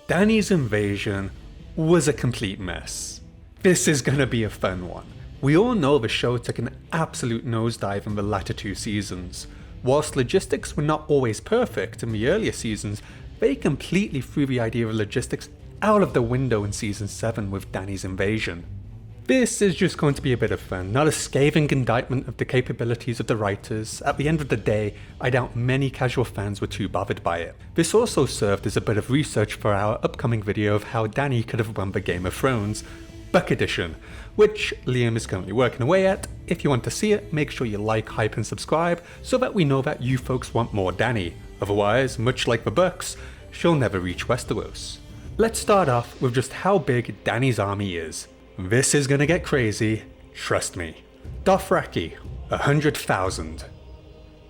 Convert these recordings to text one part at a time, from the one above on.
Dany's invasion was a complete mess. This is gonna be a fun one. We all know the show took an absolute nosedive in the latter two seasons. Whilst logistics were not always perfect in the earlier seasons, they completely threw the idea of logistics out of the window in season 7 with Dany's invasion. This is just going to be a bit of fun, not a scathing indictment of the capabilities of the writers. At the end of the day, I doubt many casual fans were too bothered by it. This also served as a bit of research for our upcoming video of how Dany could have won the Game of Thrones Buck Edition, which Liam is currently working away at. If you want to see it, make sure you like, hype and subscribe so that we know that you folks want more Dany. Otherwise, much like the Bucks, she'll never reach Westeros. Let's start off with just how big Dany's army is. This is gonna get crazy, trust me. Dothraki, 100,000.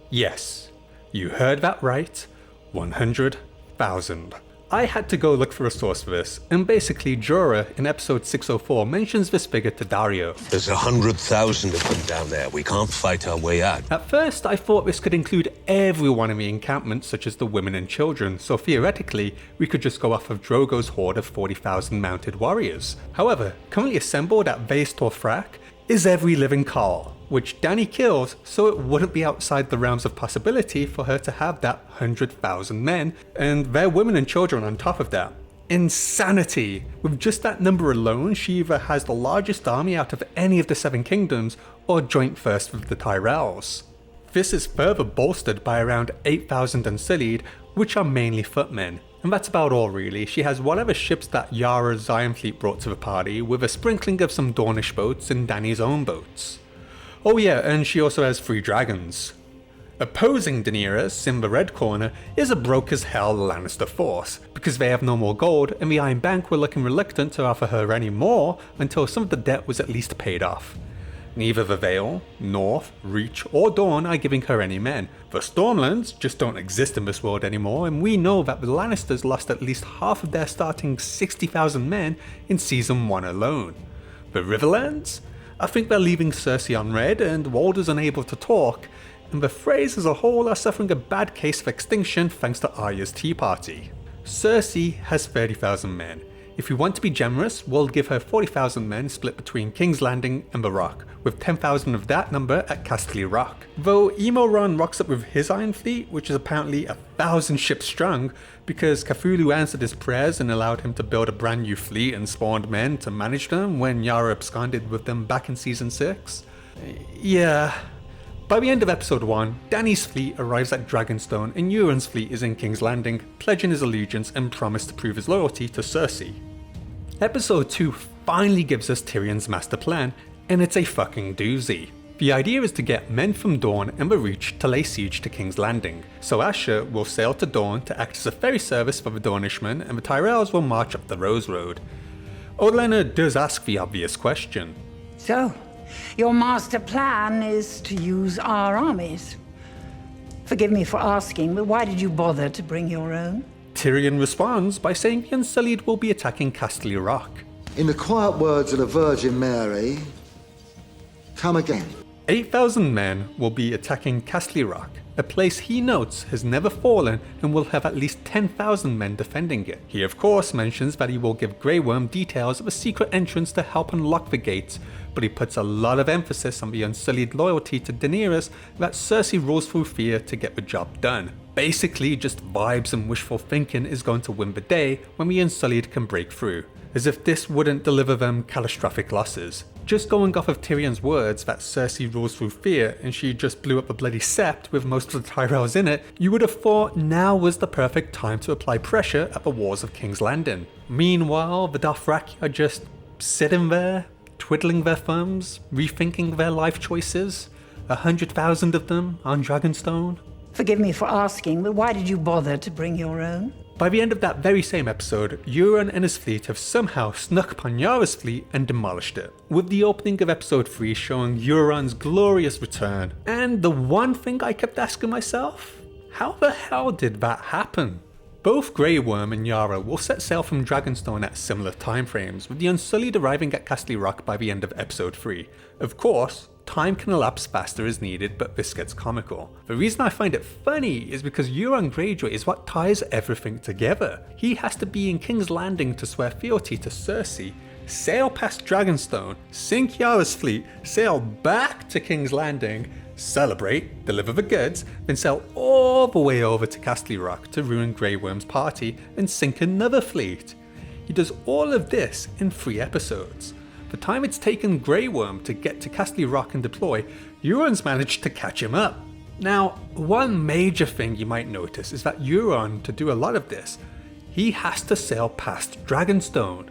Yes, you heard that right, 100,000. I had to go look for a source for this, and basically Jorah in episode 604 mentions this figure to Dario. There's 100,000 of them down there. We can't fight our way out. At first I thought this could include everyone in the encampment, such as the women and children, so theoretically we could just go off of Drogo's horde of 40,000 mounted warriors. However, currently assembled at Vaestor Thrak is every living Khal, which Dany kills, so it wouldn't be outside the realms of possibility for her to have that 100,000 men, and their women and children on top of that. Insanity! With just that number alone, she either has the largest army out of any of the Seven Kingdoms, or joint first with the Tyrells. This is further bolstered by around 8,000 Unsullied, which are mainly footmen. And that's about all really. She has whatever ships that Yara's Iron Fleet brought to the party, with a sprinkling of some Dornish boats and Dany's own boats. Oh yeah, and she also has 3 dragons. Opposing Daenerys in the red corner is a broke as hell Lannister force, because they have no more gold and the Iron Bank were looking reluctant to offer her any more until some of the debt was at least paid off. Neither the Vale, North, Reach or Dawn are giving her any men. The Stormlands just don't exist in this world anymore, and we know that the Lannisters lost at least half of their starting 60,000 men in season 1 alone. The Riverlands? I think they're leaving Cersei on red and Walder's unable to talk, and the Freys as a whole are suffering a bad case of extinction thanks to Arya's Tea Party. Cersei has 30,000 men. If we want to be generous, we'll give her 40,000 men split between King's Landing and the Rock, with 10,000 of that number at Casterly Rock. Though Euron rocks up with his Iron Fleet, which is apparently 1,000 ships strong, because Cthulhu answered his prayers and allowed him to build a brand new fleet and spawned men to manage them when Yara absconded with them back in season 6. Yeah. By the end of episode 1, Dany's fleet arrives at Dragonstone and Euron's fleet is in King's Landing, pledging his allegiance and promise to prove his loyalty to Cersei. Episode 2 finally gives us Tyrion's master plan, and it's a fucking doozy. The idea is to get men from Dorne and the Reach to lay siege to King's Landing, so Asher will sail to Dorne to act as a ferry service for the Dornishmen and the Tyrells will march up the Rose Road. Olenna does ask the obvious question. So, your master plan is to use our armies? Forgive me for asking, but why did you bother to bring your own? Tyrion responds by saying the Unsullied will be attacking Casterly Rock. In the quiet words of the Virgin Mary, come again. 8,000 men will be attacking Casterly Rock, a place he notes has never fallen and will have at least 10,000 men defending it. He of course mentions that he will give Grey Worm details of a secret entrance to help unlock the gates, but he puts a lot of emphasis on the Unsullied loyalty to Daenerys that Cersei rules through fear to get the job done. Basically just vibes and wishful thinking is going to win the day when the Unsullied can break through, as if this wouldn't deliver them catastrophic losses. Just going off of Tyrion's words that Cersei rules through fear and she just blew up a bloody sept with most of the Tyrells in it, you would have thought now was the perfect time to apply pressure at the walls of King's Landing. Meanwhile, the Dothraki are just sitting there, twiddling their thumbs, rethinking their life choices. 100,000 of them on Dragonstone. Forgive me for asking, but why did you bother to bring your own? By the end of that very same episode, Euron and his fleet have somehow snuck upon Yara's fleet and demolished it, with the opening of episode 3 showing Euron's glorious return. And the one thing I kept asking myself, how the hell did that happen? Both Grey Worm and Yara will set sail from Dragonstone at similar timeframes, with the Unsullied arriving at Casterly Rock by the end of episode 3. Of course, time can elapse faster as needed, but this gets comical. The reason I find it funny is because Euron Greyjoy is what ties everything together. He has to be in King's Landing to swear fealty to Cersei, sail past Dragonstone, sink Yara's fleet, sail back to King's Landing, celebrate, deliver the goods, then sail all the way over to Castle Rock to ruin Grey Worm's party and sink another fleet. He does all of this in 3 episodes. The time it's taken Grey Worm to get to Castle Rock and deploy, Euron's managed to catch him up. Now, one major thing you might notice is that Euron, to do a lot of this, he has to sail past Dragonstone.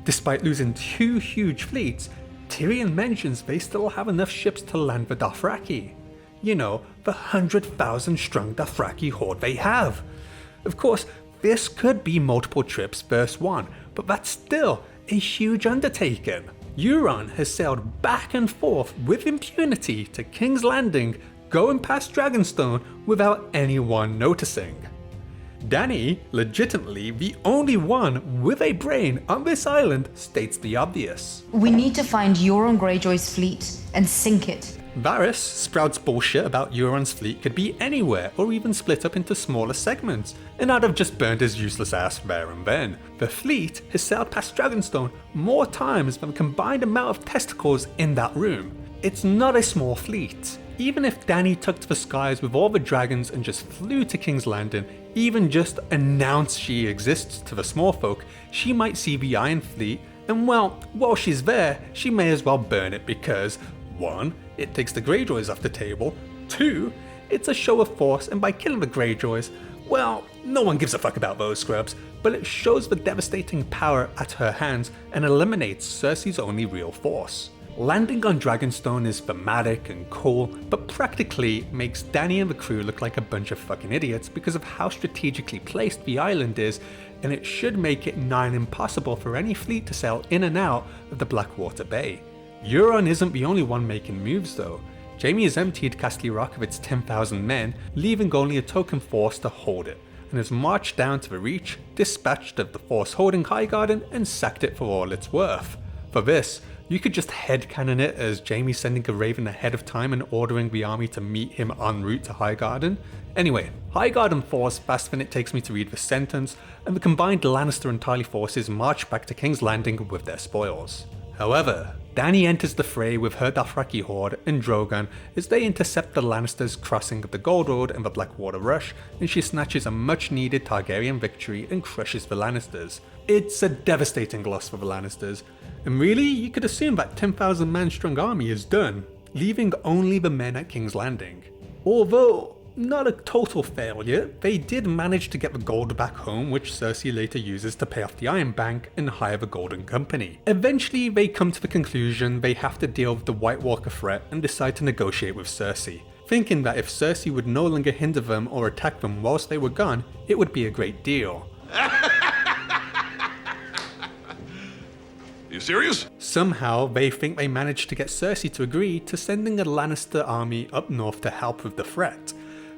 Despite losing 2 huge fleets, Tyrion mentions they still have enough ships to land the Dothraki. You know, the 100,000 strong Dothraki horde they have. Of course, this could be multiple trips versus one, but that's still a huge undertaking. Euron has sailed back and forth with impunity to King's Landing, going past Dragonstone without anyone noticing. Dany, legitimately the only one with a brain on this island, states the obvious. We need to find Euron Greyjoy's fleet and sink it. Varys sprouts bullshit about Euron's fleet could be anywhere or even split up into smaller segments, and I'd have just burned his useless ass there and then. The fleet has sailed past Dragonstone more times than the combined amount of testicles in that room. It's not a small fleet. Even if Dany took to the skies with all the dragons and just flew to King's Landing, even just announce she exists to the small folk, she might see the Iron Fleet, and well, while she's there, she may as well burn it because 1. It takes the Greyjoys off the table. 2. It's a show of force, and by killing the Greyjoys, well, no one gives a fuck about those scrubs, but it shows the devastating power at her hands and eliminates Cersei's only real force. Landing on Dragonstone is thematic and cool, but practically makes Dany and the crew look like a bunch of fucking idiots because of how strategically placed the island is, and it should make it nigh impossible for any fleet to sail in and out of the Blackwater Bay. Euron isn't the only one making moves though. Jaime has emptied Castle Rock of its 10,000 men, leaving only a token force to hold it, and has marched down to the Reach, dispatched of the force holding Highgarden, and sacked it for all it's worth. For this, you could just headcanon it as Jaime sending a raven ahead of time and ordering the army to meet him en route to Highgarden. Anyway, Highgarden falls faster than it takes me to read the sentence, and the combined Lannister and Tarly forces march back to King's Landing with their spoils. However, Dany enters the fray with her Dothraki horde and Drogon as they intercept the Lannisters crossing of the Gold Road and the Blackwater Rush, and she snatches a much needed Targaryen victory and crushes the Lannisters. It's a devastating loss for the Lannisters, and really you could assume that 10,000 man strong army is done, leaving only the men at King's Landing. Although not a total failure, they did manage to get the gold back home, which Cersei later uses to pay off the Iron Bank and hire the Golden Company. Eventually they come to the conclusion they have to deal with the White Walker threat and decide to negotiate with Cersei, thinking that if Cersei would no longer hinder them or attack them whilst they were gone, it would be a great deal. You serious? Somehow they think they managed to get Cersei to agree to sending a Lannister army up north to help with the threat.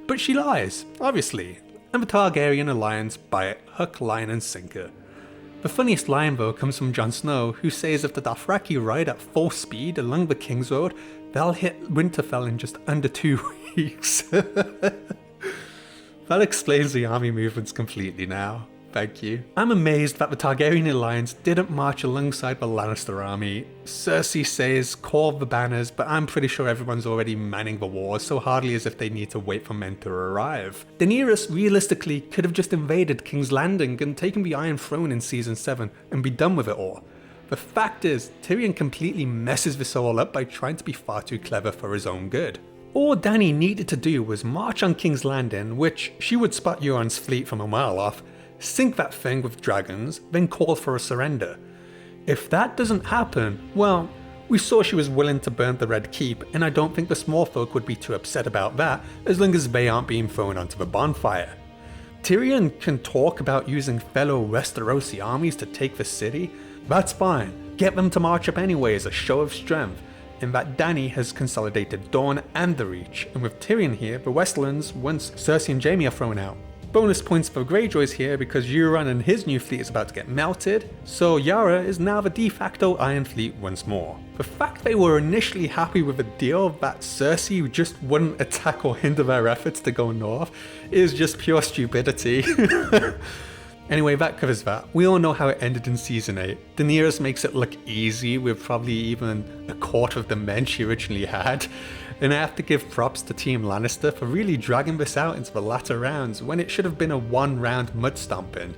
But she lies, obviously, and the Targaryen alliance buy it hook, line and sinker. The funniest line though comes from Jon Snow, who says if the Dothraki ride at full speed along the King's Road, they'll hit Winterfell in just under 2 weeks. That explains the army movements completely now. Thank you. I'm amazed that the Targaryen alliance didn't march alongside the Lannister army. Cersei says call the banners, but I'm pretty sure everyone's already manning the walls, so hardly as if they need to wait for men to arrive. Daenerys realistically could have just invaded King's Landing and taken the Iron Throne in season 7 and be done with it all. The fact is, Tyrion completely messes this all up by trying to be far too clever for his own good. All Dany needed to do was march on King's Landing, which she would spot Euron's fleet from a mile off, sink that thing with dragons, then call for a surrender. If that doesn't happen, well, we saw she was willing to burn the Red Keep, and I don't think the small folk would be too upset about that as long as they aren't being thrown onto the bonfire. Tyrion can talk about using fellow Westerosi armies to take the city. That's fine, get them to march up anyway as a show of strength, and that Dany has consolidated Dorne and the Reach, and with Tyrion here, the Westlands, once Cersei and Jaime are thrown out, Bonus points for Greyjoys here because Euron and his new fleet is about to get melted, so Yara is now the de facto Iron Fleet once more. The fact they were initially happy with the deal that Cersei just wouldn't attack or hinder their efforts to go north is just pure stupidity. Anyway, that covers that. We all know how it ended in Season 8. Daenerys makes it look easy with probably even a quarter of the men she originally had. And I have to give props to Team Lannister for really dragging this out into the latter rounds when it should have been a one-round mud stomping.